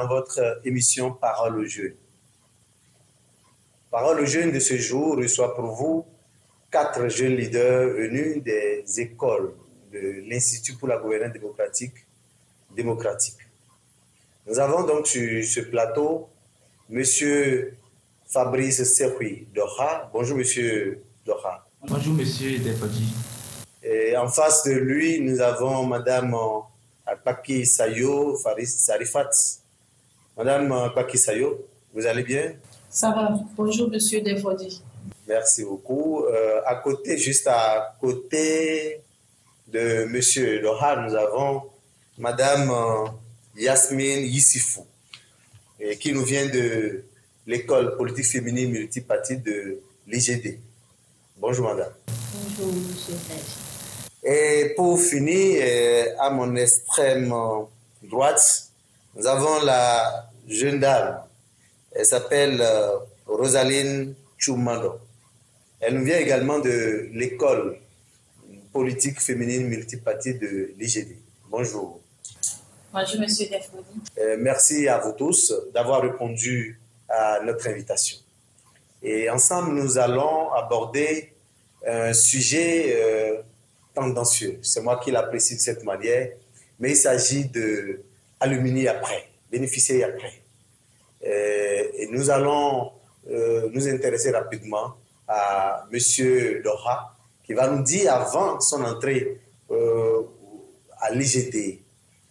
dans votre émission Parole aux jeunes. Parole aux jeunes de ce jour reçoit pour vous 4 jeunes leaders venus des écoles de l'Institut pour la gouvernance démocratique. Nous avons donc sur ce plateau M. Fabrice Serhui Doha. Bonjour M. Doha. Bonjour M. Defodji. Et en face de lui, nous avons Mme Akpaki Sayo Sarifat. Madame Akpaki Sayo, vous allez bien? Ça va. Bonjour M. Defodji. Merci beaucoup. Juste à côté de M. Doha, nous avons Mme Yasmine Yissifou, qui nous vient de l'école politique féminine multipartite de l'IGD. Bonjour madame. Bonjour monsieur. Et pour finir, à mon extrême droite, nous avons la jeune dame. Elle s'appelle Rosaline Choumando. Elle nous vient également de l'école politique féminine multipartite de l'IGD. Bonjour. Bonjour monsieur Defodji. Merci à vous tous d'avoir répondu à notre invitation. Et ensemble, nous allons aborder un sujet tendancieux. C'est moi qui l'apprécie de cette manière, mais il s'agit d'alumni après, bénéficier après. Et nous allons nous intéresser rapidement à M. Doha, qui va nous dire, avant son entrée à l'IGD,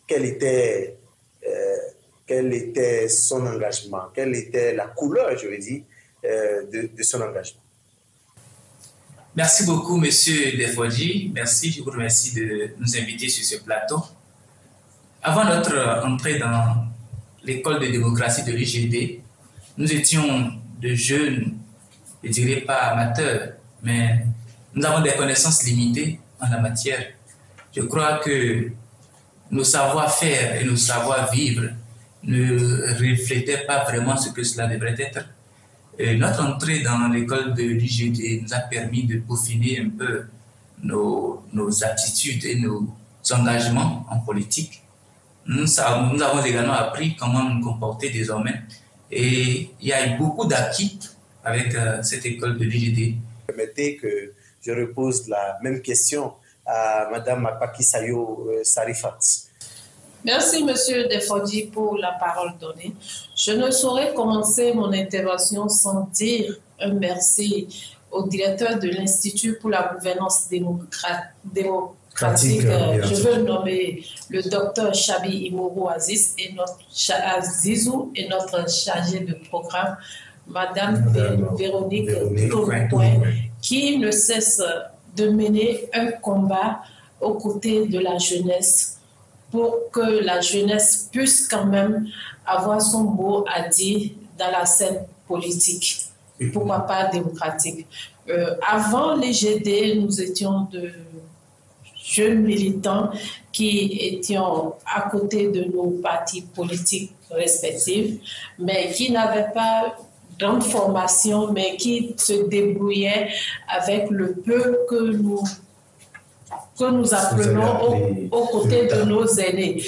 quel était son engagement, quelle était la couleur, je veux dire, de son engagement. Merci beaucoup, M. Defodji. Merci, je vous remercie de nous inviter sur ce plateau. Avant notre entrée dans l'école de démocratie de l'IGD, nous étions de jeunes, je ne dirais pas amateurs, mais nous avons des connaissances limitées en la matière. Je crois que nos savoir-faire et nos savoir-vivre ne reflétaient pas vraiment ce que cela devrait être. Et notre entrée dans l'école de l'IGD nous a permis de peaufiner un peu nos aptitudes et nos engagements en politique. Nous avons également appris comment nous comporter désormais. Et il y a eu beaucoup d'acquis avec cette école de l'IGD. Permettez que je repose la même question à Mme Akpaki Sayo Sarifat. Merci monsieur Defodji pour la parole donnée. Je ne saurais commencer mon intervention sans dire un merci au directeur de l'Institut pour la gouvernance démocratique. Je veux nommer le docteur Chabi Imourou Aziz et Azizou et notre chargé de programme, Madame Véronique Tourcoing, qui ne cesse de mener un combat aux côtés de la jeunesse pour que la jeunesse puisse quand même avoir son mot à dire dans la scène politique, pourquoi pas démocratique. Avant l'IGD, nous étions de jeunes militants qui étions à côté de nos partis politiques respectifs, mais qui n'avaient pas grande formation, mais qui se débrouillaient avec le peu que nous apprenons aux côtés de nos aînés.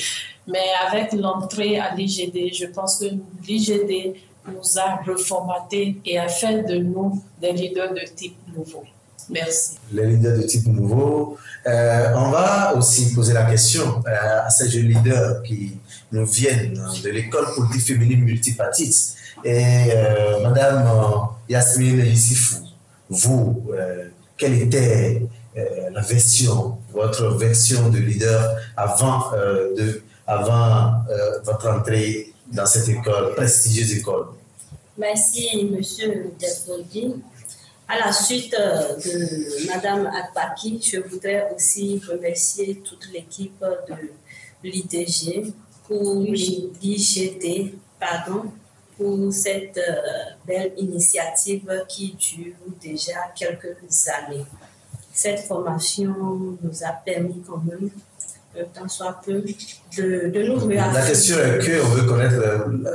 Mais avec l'entrée à l'IGD, je pense que l'IGD nous a reformatés et a fait de nous des leaders de type nouveau. Merci. Les leaders de type nouveau. On va aussi poser la question à ces jeunes leaders qui nous viennent de l'école politique féminine multipartite. Et Madame Yasmine Yissifou, vous, quelle était votre version de leader avant votre entrée dans cette école, prestigieuse école? Merci, Monsieur Defodji. À la suite de Madame Akpaki, je voudrais aussi remercier toute l'équipe de l'IGD pour cette belle initiative qui dure déjà quelques années. Cette formation nous a permis quand même, tant soit peu, de nous réaffirmer. La question est qu'on veut connaître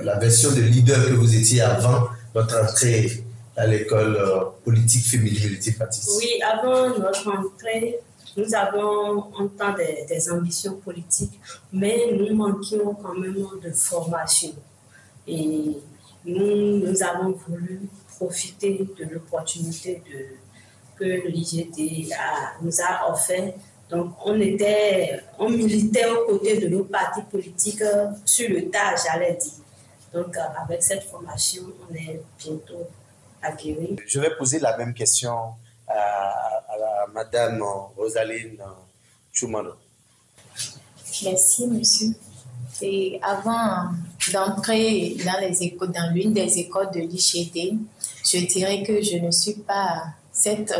la version de leader que vous étiez avant votre entrée à l'école politique féminine multipartite. Oui, avant notre entrée, nous avons en temps des ambitions politiques, mais nous manquions quand même de formation. Et nous avons voulu profiter de l'opportunité que l'IGD nous a offert. Donc, on militait aux côtés de nos partis politiques sur le tas, j'allais dire. Donc, avec cette formation, on est bientôt aguerris. Je vais poser la même question à Madame Rosaline Choumano. Merci, monsieur. Et avant d'entrer dans l'une des écoles de l'IGD, je dirais que je ne suis pas cette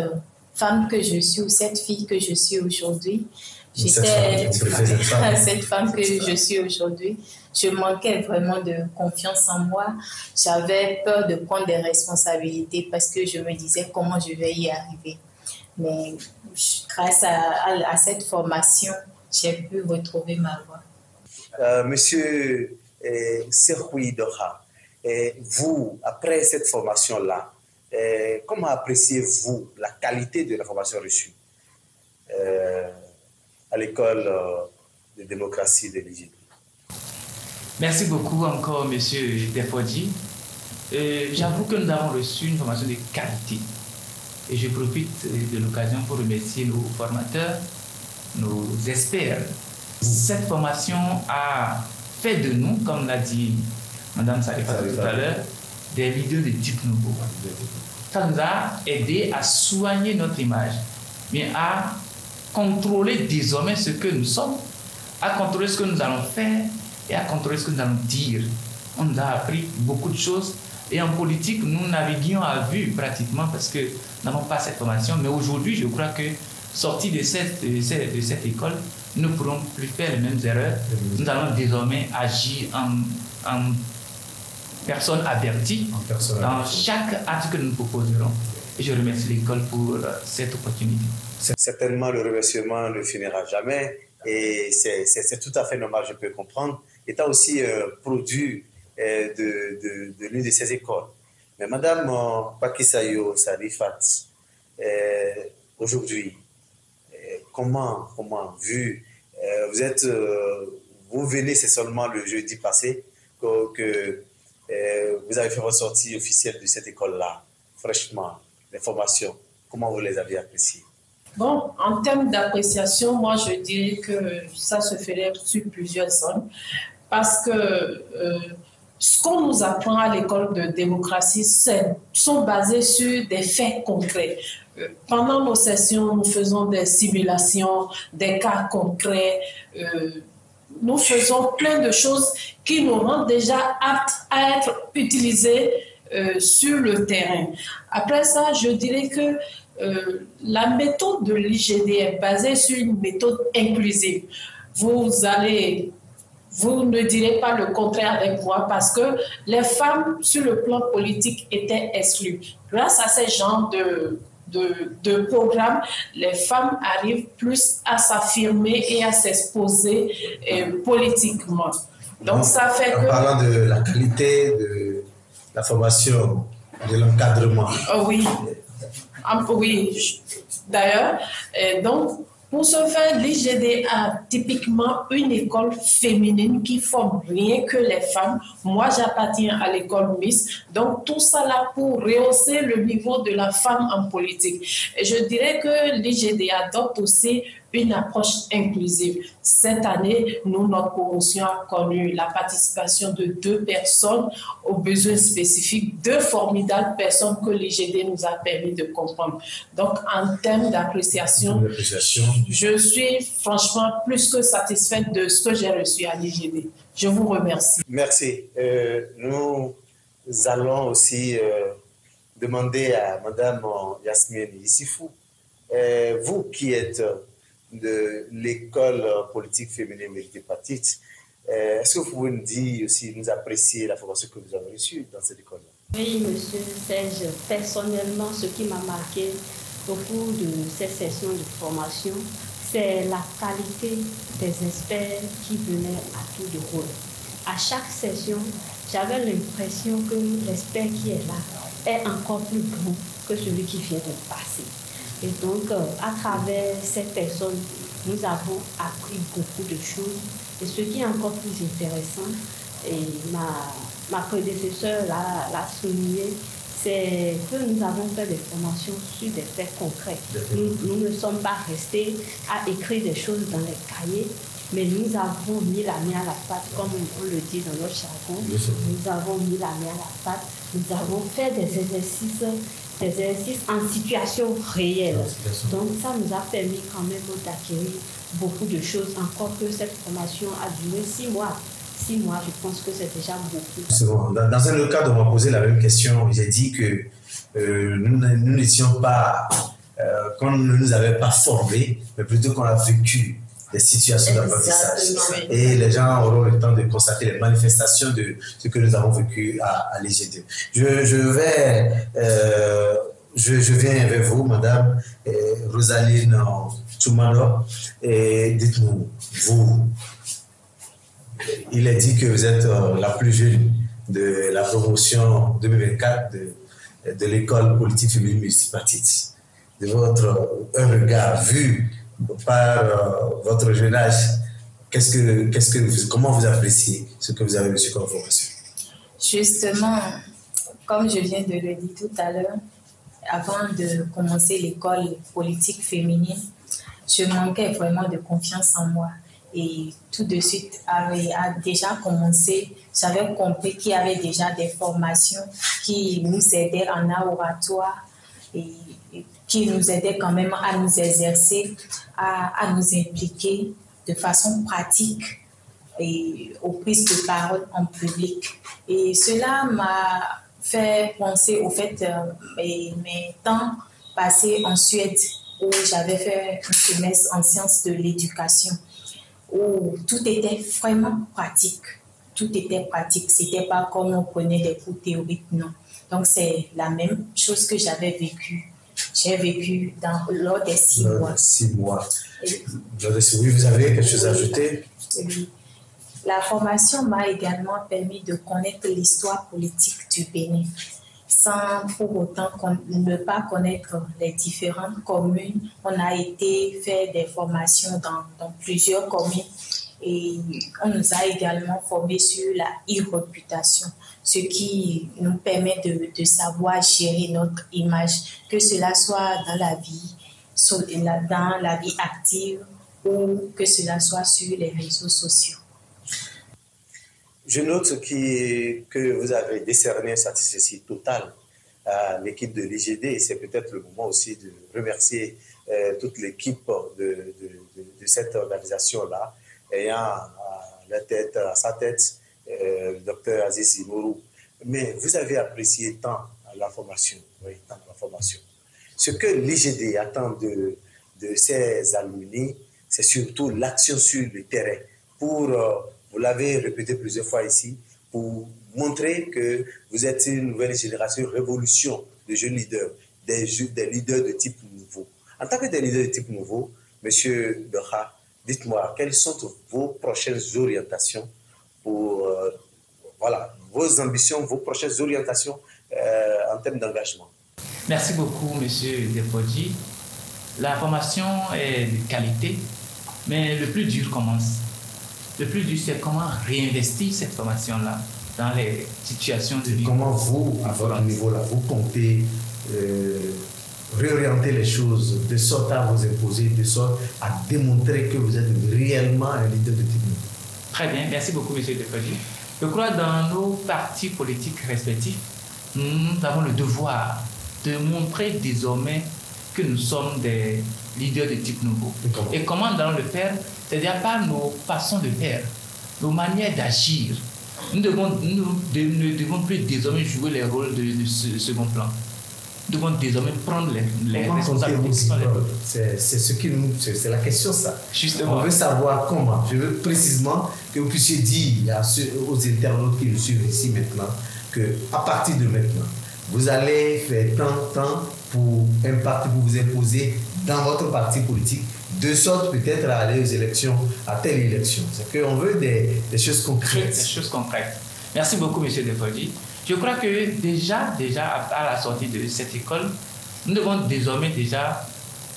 femme que je suis ou cette fille que je suis aujourd'hui. Cette femme que je suis aujourd'hui. Je manquais vraiment de confiance en moi. J'avais peur de prendre des responsabilités parce que je me disais comment je vais y arriver. Mais grâce à cette formation, j'ai pu retrouver ma voie. Monsieur Serhoui Dora, vous, après cette formation-là, comment appréciez-vous la qualité de la formation reçue à l'école de démocratie de l'IGD? Merci beaucoup encore, monsieur Defodji. J'avoue que nous avons reçu une formation de qualité. Et je profite de l'occasion pour remercier nos formateurs, nos experts. Cette formation a fait de nous, comme l'a dit Mme Sarifa tout à l'heure, des leaders de type nouveau. Ça nous a aidé à soigner notre image, mais à contrôler désormais ce que nous sommes, à contrôler ce que nous allons faire et à contrôler ce que nous allons dire. On nous a appris beaucoup de choses. Et en politique, nous naviguions à vue pratiquement parce que nous n'avons pas cette formation. Mais aujourd'hui, je crois que sortis de cette école, nous ne pourrons plus faire les mêmes erreurs. Nous allons désormais agir en personne avertie dans chaque acte que nous proposerons. Et je remercie l'école pour cette opportunité. Certainement, le remerciement ne finira jamais. Et c'est tout à fait normal, je peux comprendre. Étant aussi produit de l'une de ces écoles. Mais Madame Pakisayo Sarifat, aujourd'hui, comment vu, vous venez, c'est seulement le jeudi passé que vous avez fait votre sortie officielle de cette école-là, fraîchement, les formations, comment vous les avez appréciées? Bon, en termes d'appréciation, moi je dirais que ça se ferait sur plusieurs zones parce que ce qu'on nous apprend à l'école de démocratie sont basés sur des faits concrets. Pendant nos sessions, nous faisons des simulations, des cas concrets. Nous faisons plein de choses qui nous rendent déjà aptes à être utilisées sur le terrain. Après ça, je dirais que la méthode de l'IGD est basée sur une méthode inclusive. Vous ne direz pas le contraire avec moi parce que les femmes sur le plan politique étaient exclues. Grâce à ces genres de programmes, les femmes arrivent plus à s'affirmer et à s'exposer politiquement. Donc ça fait que... En parlant de la qualité de la formation, de l'encadrement. Oui, d'ailleurs, donc pour ce faire, l'IGD a typiquement une école féminine qui forme rien que les femmes. Moi, j'appartiens à l'école Miss. Donc, tout ça là pour rehausser le niveau de la femme en politique. Et je dirais que l'IGD adopte aussi une approche inclusive. Cette année, notre promotion a connu la participation de 2 personnes aux besoins spécifiques, 2 formidables personnes que l'IGD nous a permis de comprendre. Donc, en termes d'appréciation, je suis franchement plus que satisfaite de ce que j'ai reçu à l'IGD. Je vous remercie. Merci. Nous allons aussi demander à Mme Yasmine Issifou, vous qui êtes de l'école politique féminine multipartite, est-ce que vous pouvez nous dire aussi, nous apprécier la formation que vous avez reçue dans cette école-là? Oui, monsieur Serge, personnellement, ce qui m'a marqué au cours de ces sessions de formation, c'est la qualité des experts qui venaient à tour de rôle. À chaque session, j'avais l'impression que l'expert qui est là est encore plus bon que celui qui vient de passer. Et donc, à travers cette personne, nous avons appris beaucoup de choses. Et ce qui est encore plus intéressant, et m'a ma prédécesseure l'a souligné, c'est que nous avons fait des formations sur des faits concrets. Nous ne sommes pas restés à écrire des choses dans les cahiers, mais nous avons mis la main à la pâte, comme on le dit dans notre jargon. Nous avons mis la main à la pâte, nous avons fait des exercices en situation réelle. Donc ça nous a permis quand même d'acquérir beaucoup de choses, encore que cette formation a duré 6 mois. 6 mois, je pense que c'est déjà beaucoup. C'est bon. Dans un autre cas, on m'a posé la même question. J'ai dit que nous n'étions pas, qu'on ne nous avait pas formés, mais plutôt qu'on a vécu des situations d'apprentissage. Et les gens auront le temps de constater les manifestations de ce que nous avons vécu à l'IG2. Je viens vers vous, Madame Rosaline Tchoumano, et dites-nous, vous, il est dit que vous êtes la plus jeune de la promotion 2024 de l'école politique féminine multipartite. De votre regard vu par votre jeune âge, comment vous appréciez ce que vous avez reçu comme formation? Justement, comme je viens de le dire tout à l'heure, avant de commencer l'école politique féminine, je manquais vraiment de confiance en moi. Et tout de suite, a déjà commencé, j'avais compris qu'il y avait déjà des formations qui nous aidaient en art oratoire et qui nous aidaient quand même à nous exercer, à nous impliquer de façon pratique et aux prises de parole en public. Et cela m'a fait penser au fait mes temps passés en Suède, où j'avais fait un semestre en sciences de l'éducation, où tout était vraiment pratique. Tout était pratique. C'était pas comme on prenait des cours théoriques, non. Donc, c'est la même chose que j'avais vécu. J'ai vécu lors des 6 mois. 6 mois. Oui, vous avez quelque chose à ajouter? Oui. La formation m'a également permis de connaître l'histoire politique du Bénin, sans pour autant ne pas connaître les différentes communes. On a été faire des formations dans plusieurs communes et on nous a également formés sur la e-réputation, ce qui nous permet de savoir gérer notre image, que cela soit dans la vie active ou que cela soit sur les réseaux sociaux. Je note que vous avez décerné un satisfecit total à l'équipe de l'IGD et c'est peut-être le moment aussi de remercier toute l'équipe de cette organisation-là, ayant à sa tête le docteur Aziz Imourou. Mais vous avez apprécié tant la formation. Ce que l'IGD attend de ses alumni, c'est surtout l'action sur le terrain pour... vous l'avez répété plusieurs fois ici, pour montrer que vous êtes une nouvelle génération, une révolution de jeunes leaders, des leaders de type nouveau. En tant que des leaders de type nouveau, M. Beha, dites-moi, quelles sont vos prochaines orientations pour, vos ambitions, vos prochaines orientations en termes d'engagement? Merci beaucoup, M. Defodji. La formation est de qualité, mais le plus dur commence. Le plus dur, c'est comment réinvestir cette formation-là dans les situations de vie. Comment vous, à votre niveau-là, vous comptez réorienter les choses de sorte à vous imposer, de sorte à démontrer que vous êtes réellement un leader de type nouveau? Très bien, merci beaucoup, M. Defodji. Je crois que dans nos partis politiques respectifs, nous avons le devoir de montrer désormais que nous sommes des leaders de type nouveau. Et comment nous allons le faire? C'est-à-dire par nos façons de faire, nos manières d'agir. Nous ne devons plus désormais jouer les rôles de second plan. Nous devons désormais prendre les responsabilités. C'est la question, ça. Justement. On veut savoir comment. Je veux précisément que vous puissiez dire aux internautes qui nous suivent ici maintenant qu'à partir de maintenant, vous allez faire tant pour un parti, pour vous imposer dans votre parti politique, de sorte peut-être à aller aux élections, à telle élection. C'est qu'on veut des choses concrètes. Des choses concrètes. Merci beaucoup, M. Defodji. Je crois que déjà à la sortie de cette école, nous devons désormais déjà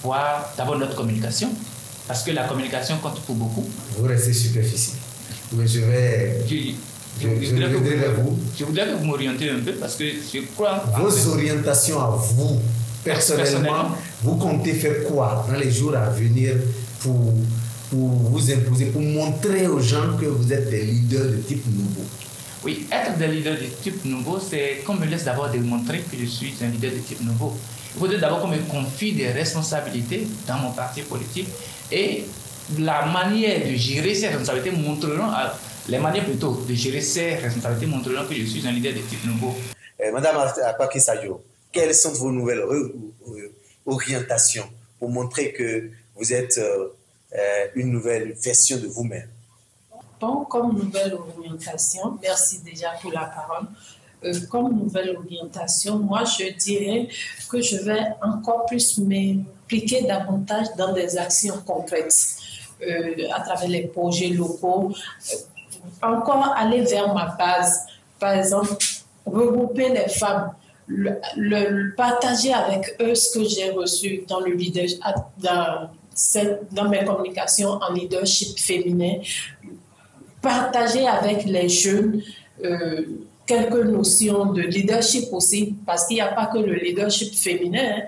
voir d'abord notre communication, parce que la communication compte pour beaucoup. Vous restez superficiel. Mais je vais Je voudrais que vous m'orientiez un peu parce que je crois... Vos orientations à vous, personnellement, vous comptez faire quoi dans les jours à venir pour vous imposer, pour montrer aux gens que vous êtes des leaders de type nouveau? Oui, être des leaders de type nouveau, c'est qu'on me laisse d'abord démontrer que je suis un leader de type nouveau. Il faudrait d'abord qu'on me confie des responsabilités dans mon parti politique et la manière de gérer ces responsabilités montreront les manières plutôt de gérer ces responsabilités montreront que je suis un leader de type nouveau. Madame Apaki Sayo, quelles sont vos nouvelles orientations pour montrer que vous êtes une nouvelle version de vous-même? Bon, comme nouvelle orientation, merci déjà pour la parole. Comme nouvelle orientation, moi je dirais que je vais encore plus m'impliquer davantage dans des actions concrètes à travers les projets locaux. Encore aller vers ma base, par exemple, regrouper les femmes, partager avec eux ce que j'ai reçu dans le leadership, dans mes communications en leadership féminin, partager avec les jeunes quelques notions de leadership aussi, parce qu'il n'y a pas que le leadership féminin,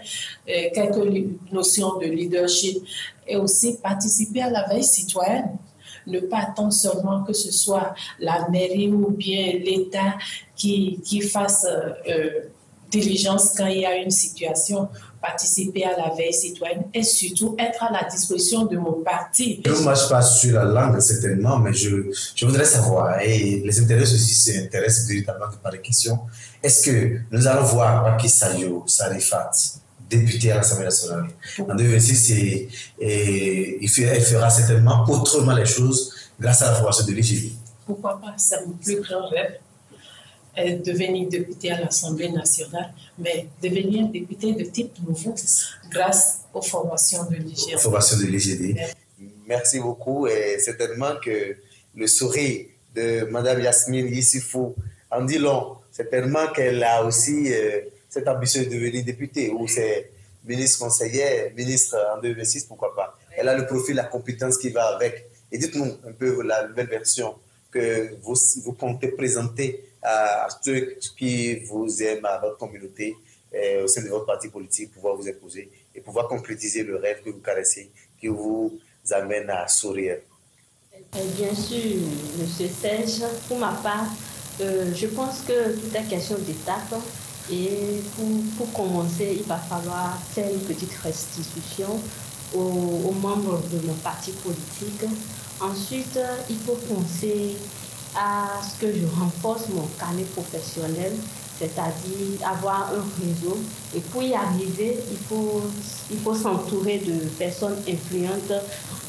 quelques notions de leadership, et aussi participer à la veille citoyenne. Ne pas attendre seulement que ce soit la mairie ou bien l'État qui fasse diligence quand il y a une situation. Participer à la veille citoyenne et surtout être à la disposition de mon parti. Je ne marche pas sur la langue certainement, mais je voudrais savoir, et les intéressés aussi s'intéressent véritablement par les questions, est-ce que nous allons voir Apaki Sayo Sarifat, député à l'Assemblée nationale en 2026, et elle fera certainement autrement les choses grâce à la formation de l'IGD? Pourquoi pas, c'est mon plus grand rêve. Devenir député à l'Assemblée nationale, mais devenir député de type nouveau grâce aux formations de l'IGD. Formation de l'IGD. Merci beaucoup et certainement que le sourire de Mme Yasmine Yissifou en dit long. Certainement qu'elle a aussi cette ambition de devenir députée ou c'est ministre conseillère, ministre en 2026, pourquoi pas. Elle a le profil, la compétence qui va avec. Et dites-nous un peu la nouvelle version que vous comptez présenter à ceux qui vous aiment, à votre communauté, au sein de votre parti politique, pouvoir vous imposer et pouvoir concrétiser le rêve que vous caressez, qui vous amène à sourire. Bien sûr, M. Serge, pour ma part, je pense que tout est question d'étape et pour commencer, il va falloir faire une petite restitution aux membres de mon parti politique. Ensuite, il faut penser à ce que je renforce mon carnet professionnel, c'est-à-dire avoir un réseau. Et pour y arriver, il faut s'entourer de personnes influentes.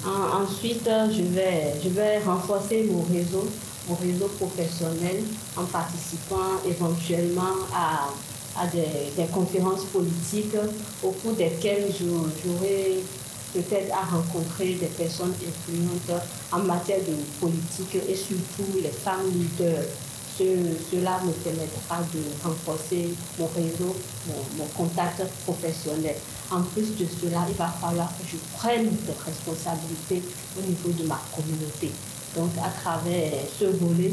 Ensuite, je vais renforcer mon réseau professionnel en participant éventuellement à des conférences politiques au cours desquelles j'aurai peut-être à rencontrer des personnes influentes en matière de politique et surtout les femmes leaders. Cela me permettra de renforcer mon réseau, mon contact professionnel. En plus de cela, il va falloir que je prenne des responsabilités au niveau de ma communauté. Donc, à travers ce volet,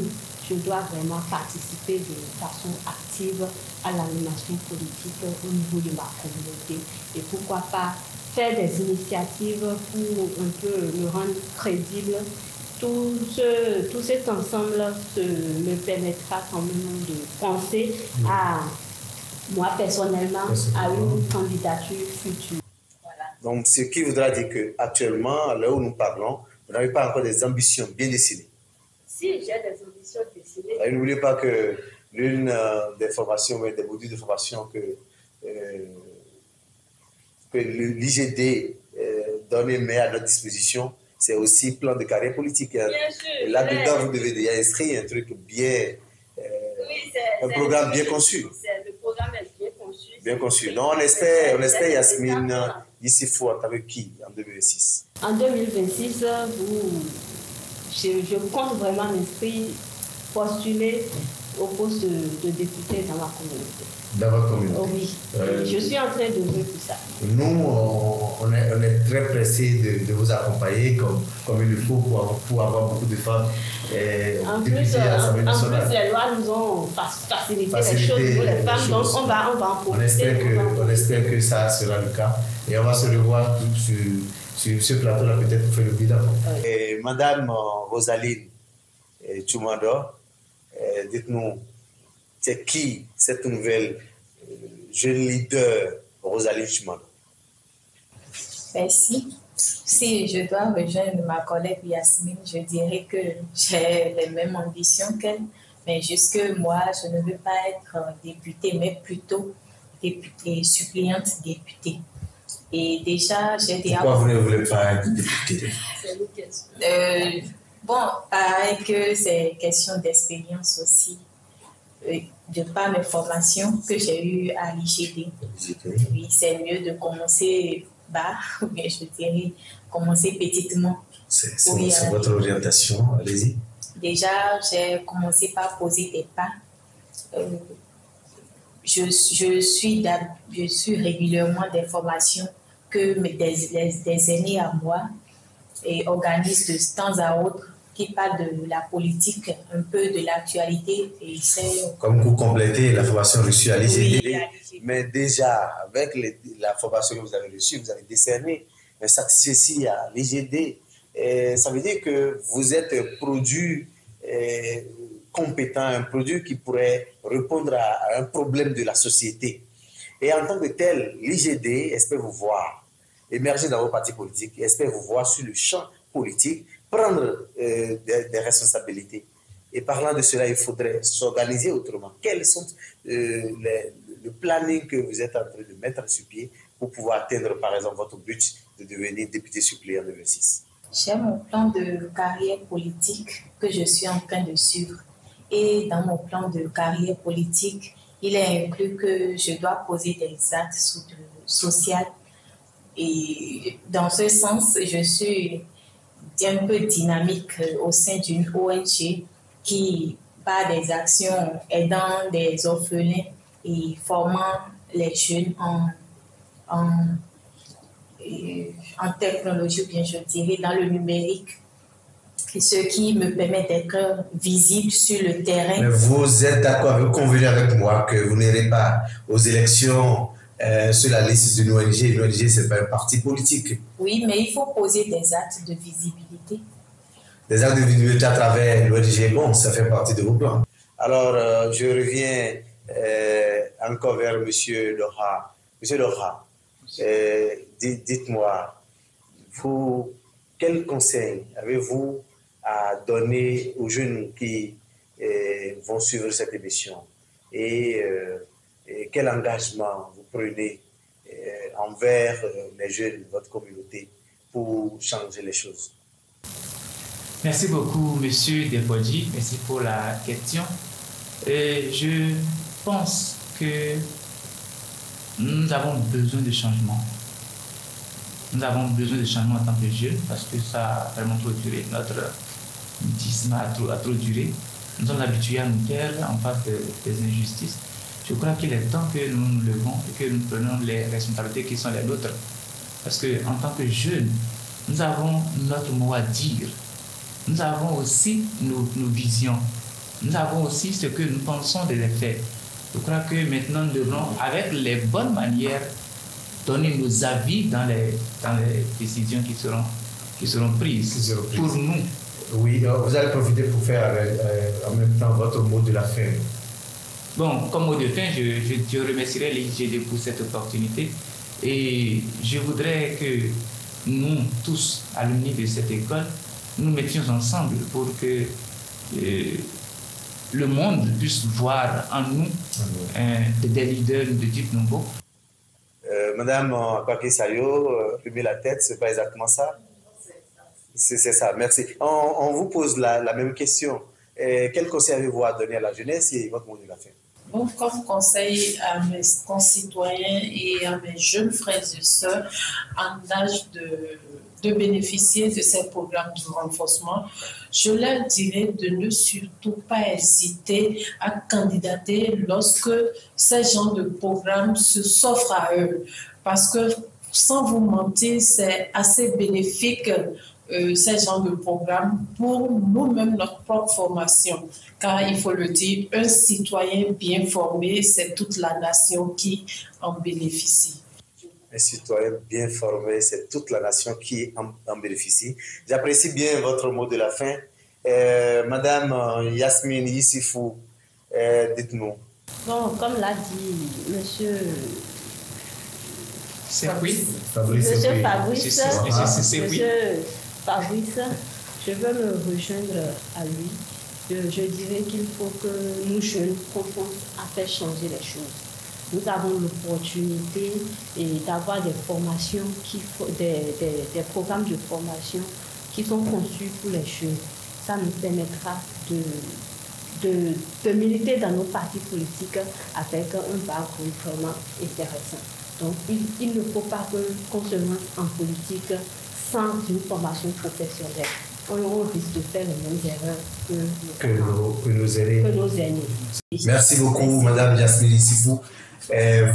je dois vraiment participer de façon active à l'animation politique au niveau de ma communauté. Et pourquoi pas faire des initiatives pour un peu me rendre crédible. Tout cet ensemble me permettra quand même de penser à moi personnellement à une candidature future. Voilà. Donc, ce qui voudra dire qu'actuellement, là où nous parlons, vous n'avez pas encore des ambitions bien dessinées. Si, j'ai des ambitions dessinées. N'oubliez pas que l'une des formations, des modules de formation que l'IGD donne et met à notre disposition, c'est aussi plan de carrière politique. Bien sûr. Là-dedans, vous devez déjà inscrire un truc bien, un programme bien conçu. Le programme est bien conçu. Bien conçu. Non, on espère Yasmine Yissifou en tant que qui en 2026? En 2026, je compte vraiment m'inscrire, postuler au poste de député dans ma communauté. Dans votre communauté? Oui, je suis en train de voir tout ça. Nous, on est très pressé de vous accompagner comme il le faut pour avoir beaucoup de femmes députées à l'Assemblée nationale. En plus, les lois nous ont facilité les choses pour les femmes, donc on va en profiter. On espère que ça sera le cas. Et on va se revoir sur ce plateau-là, peut-être pour faire le bilan. Madame Rosaline Tchoumando, dites-nous, c'est qui cette nouvelle jeune leader Rosaline Tchoumando? Merci. Si je dois rejoindre ma collègue Yasmine, je dirais que j'ai les mêmes ambitions qu'elle, mais juste que moi, je ne veux pas être députée, mais plutôt députée, suppléante députée. Et déjà, j'ai des... Pourquoi vous ne voulez pas être députée? C'est une question. Bon, pareil que c'est question d'expérience aussi, de par mes formations que j'ai eues à l'IGD. Oui, c'est mieux de commencer bas, ou bien je dirais commencer petitement. C'est votre orientation, allez-y. Déjà, j'ai commencé par poser des pas. Je suis régulièrement des formations que des aînés à moi et organisent de temps à autre qui parlent de la politique, un peu de l'actualité. Comme vous complétez la formation reçue à l'IGD, oui, mais déjà, avec la formation que vous avez reçue, vous avez décerné un satisfait à l'IGD. Ça veut dire que vous êtes un produit compétent, un produit qui pourrait répondre à un problème de la société. Et en tant que tel, l'IGD espère vous voir émerger dans vos partis politiques, espère vous voir sur le champ politique, prendre des responsabilités. Et parlant de cela, il faudrait s'organiser autrement. Quels sont le planning que vous êtes en train de mettre sur pied pour pouvoir atteindre, par exemple, votre but de devenir député suppléant de 26? J'ai mon plan de carrière politique que je suis en train de suivre. Et dans mon plan de carrière politique, il est inclus que je dois poser des actes sociaux. Et dans ce sens, je suis un peu dynamique au sein d'une ONG qui, par des actions aidant des orphelins et formant les jeunes en technologie, bien je dirais, dans le numérique, ce qui me permet d'être visible sur le terrain. Mais vous êtes d'accord, vous convenez avec moi que vous n'irez pas aux élections sur la liste d'une ONG. Une ONG, ce n'est pas un parti politique. Oui, mais il faut poser des actes de visibilité. Des actes de visibilité à travers l'ONG, bon, ça fait partie de vos plans. Alors, je reviens encore vers M. Lora. M. Lora, dites-moi, quel conseil avez-vous à donner aux jeunes qui vont suivre cette émission et quel engagement vous prenez envers les jeunes de votre communauté pour changer les choses? Merci beaucoup, M. Defodji. Merci pour la question. Je pense que nous avons besoin de changement. Nous avons besoin de changement en tant que jeunes parce que ça a vraiment trop duré. Notre mutisme a trop duré. Nous sommes habitués à nous taire en face des injustices. Je crois qu'il est temps que nous nous levons et que nous prenions les responsabilités qui sont les nôtres. Parce qu'en tant que jeunes, nous avons notre mot à dire. Nous avons aussi nos visions. Nous avons aussi ce que nous pensons des faits. Je crois que maintenant, nous devons, avec les bonnes manières, donner nos avis dans les décisions qui seront prises pour nous. Oui, vous allez profiter pour faire en même temps votre mot de la fin. Bon, comme mot de fin, je remercierai l'IGD pour cette opportunité et je voudrais que nous, tous, alumni de cette école, nous mettions ensemble pour que le monde puisse voir en nous des leaders de type Nombo. Madame Kwaki Sayo, lever la tête, c'est pas exactement ça? C'est ça, merci. On vous pose la même question. Quel conseil avez-vous à donner à la jeunesse et votre mot de la fin? Bon, comme conseil à mes concitoyens et à mes jeunes frères et sœurs en âge de bénéficier de ces programmes de renforcement, je leur dirais de ne surtout pas hésiter à candidater lorsque ces genres de programmes s'offrent à eux. Parce que sans vous mentir, c'est assez bénéfique ces genres de programmes pour nous-mêmes, notre propre formation. Car il faut le dire, un citoyen bien formé, c'est toute la nation qui en bénéficie. Un citoyen bien formé, c'est toute la nation qui en bénéficie. J'apprécie bien votre mot de la fin. Madame Yasmine Issifou, dites-nous. Bon, comme l'a dit monsieur Fabrice, je veux me rejoindre à lui. Je dirais qu'il faut que nous jeunes commençons à faire changer les choses. Nous avons l'opportunité d'avoir des formations, des programmes de formation qui sont conçus pour les jeunes. Ça nous permettra de militer dans nos partis politiques avec un background vraiment intéressant. Donc, il ne faut pas qu'on se lance en politique sans une formation professionnelle. On risque de faire les mêmes erreurs que nos aînés. Merci beaucoup, Madame Yasmine Issifou.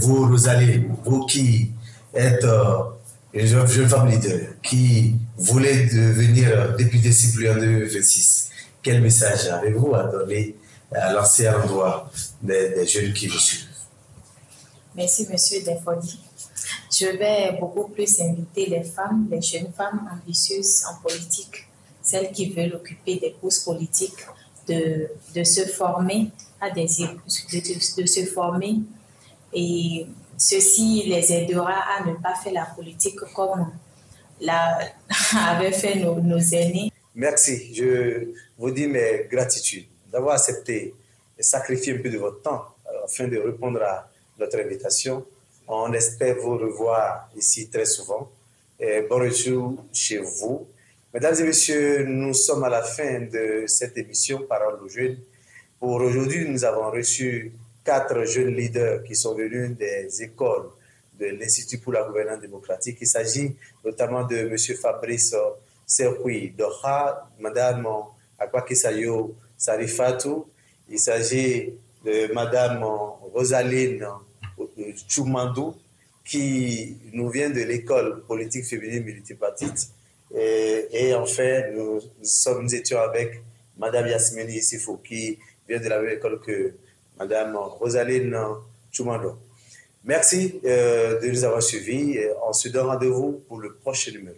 Vous, Rosalie, vous qui êtes une jeune femme leader, qui voulez devenir députée suppléant en 2026, quel message avez-vous à donner, à lancer à l'endroit des jeunes qui vous suivent? Merci, Monsieur Defodi. Je vais beaucoup plus inviter les femmes, les jeunes femmes ambitieuses en politique, celles qui veulent occuper des postes politiques, de se former de se former, et ceci les aidera à ne pas faire la politique comme avaient fait nos aînés. Merci. Je vous dis mes gratitudes d'avoir accepté et sacrifié un peu de votre temps afin de répondre à notre invitation. On espère vous revoir ici très souvent. Et bon retour chez vous. Mesdames et messieurs, nous sommes à la fin de cette émission Parole aux jeunes. Pour aujourd'hui, nous avons reçu 4 jeunes leaders qui sont venus des écoles de l'Institut pour la gouvernance démocratique. Il s'agit notamment de M. Fabrice Serkoui Doha, Mme Akwakisayo Sarifatou. Il s'agit de Mme Rosaline Choumandou, qui nous vient de l'école politique féminine multipartite. Et enfin, nous étions avec Mme Yasmine Issifou, qui vient de la même école que Mme Rosaline Choumandou. Merci de nous avoir suivis. On se donne rendez-vous pour le prochain numéro.